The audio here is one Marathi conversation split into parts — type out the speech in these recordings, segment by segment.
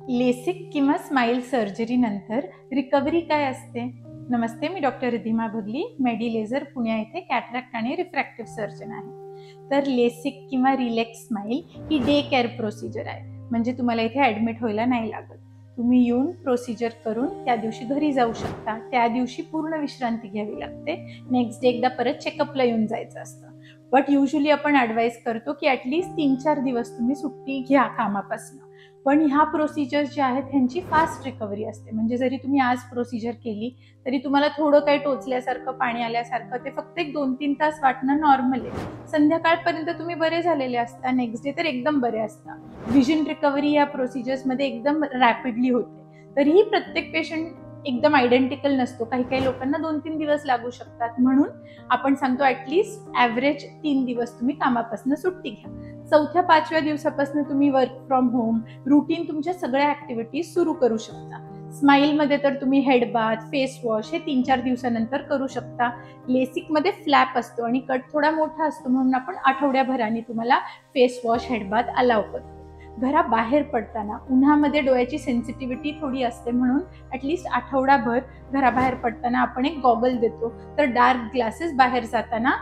लेसिक किंवा स्माइल सर्जरी नंतर रिकव्हरी काय असते? नमस्ते, मी डॉक्टर रिधिमा भगली, मेडिलेझर पुणे येथे कॅटरॅक्ट आणि रिफ्रॅक्टिव्ह सर्जन आहे. तर लेसिक किंवा रिलॅक्स स्माइल ही डे केअर प्रोसिजर आहे. म्हणजे तुम्हाला इथे ॲडमिट व्हायला नाही लागत. तुम्ही येऊन प्रोसिजर करून त्या दिवशी घरी जाऊ शकता. त्या दिवशी पूर्ण विश्रांती घ्यावी लागते. नेक्स्ट डे एकदा परत चेकअपला येऊन जायचं असतं. बट युजली आपण ॲडवाइस करतो की ॲटलिस्ट 3-4 दिवस तुम्ही सुट्टी घ्या कामापासून. पण ह्या प्रोसिजर ज्या आहेत ह्यांची फास्ट रिकव्हरी असते. म्हणजे जरी तुम्ही आज प्रोसिजर केली तरी तुम्हाला थोडं काही टोचल्यासारखं, पाणी आल्यासारखं ते फक्त 1-2-3 तास वाटणं नॉर्मल आहे. संध्याकाळपर्यंत तुम्ही बरे झालेले असता, नेक्स्ट डे तर एकदम बरे असता. व्हिजन रिकव्हरी या प्रोसिजर्समध्ये एकदम रॅपिडली होते. तरीही प्रत्येक पेशंट एकदम आयडेंटिकल नसतो. काही काही लोकांना 2-3 दिवस लागू शकतात. म्हणून आपण सांगतो ॲटलिस्ट ॲव्हरेज 3 दिवस तुम्ही कामापासून सुट्टी घ्या. 4थ्या-5व्या दिवसापासून तुम्ही वर्क फ्रॉम होम रुटीन तुमच्या सगळ्या ॲक्टिव्हिटीज सुरू करू शकता. स्माइलमध्ये तर तुम्ही हेड बाथ, फेस वॉश हे 3-4 दिवसानंतर करू शकता. लेसिकमध्ये फ्लॅप असतो आणि कट थोडा मोठा असतो, म्हणून आपण आठवड्याभराने तुम्हाला face wash, head bath allow करतो. घराबाहेर पडताना उन्हामध्ये डोळ्याची सेन्सिटिव्हिटी थोडी असते, म्हणून ॲटलिस्ट आठवडाभर घराबाहेर पडताना आपण एक गॉगल देतो. तर डार्क ग्लासेस बाहेर जाताना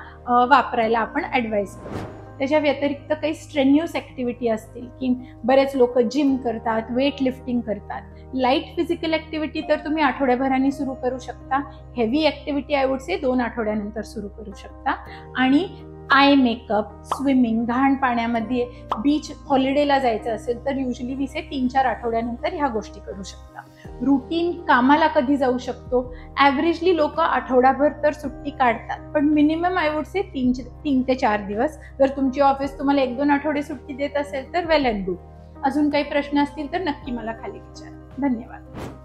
वापरायला आपण ॲडवाइस करतो. त्याच्या व्यतिरिक्त काही स्ट्रेन्युअस ॲक्टिव्हिटी असतील की बरेच लोक जिम करतात, वेट लिफ्टिंग करतात. लाईट फिजिकल ॲक्टिव्हिटी तर तुम्ही आठवड्याभराने सुरू करू शकता. Heavy activity I would say 2 आठवड्यानंतर सुरू करू शकता. आणि आय मेकअप, स्विमिंग, घाण पाण्यामध्ये, बीच, हॉलिडेला जायचं असेल तर युजली 3-4 आठवड्यानंतर ह्या गोष्टी करू शकता. रुटीन कामाला कधी जाऊ शकतो? ॲव्हरेजली लोक आठवडाभर तर सुट्टी काढतात, पण मिनिमम आय वुड से 3 ते 4 दिवस. जर तुमची ऑफिस तुम्हाला 1-2 आठवडे सुट्टी देत असेल तर वेल अँड गुड. अजून काही प्रश्न असतील तर नक्की मला खाली विचारा. धन्यवाद.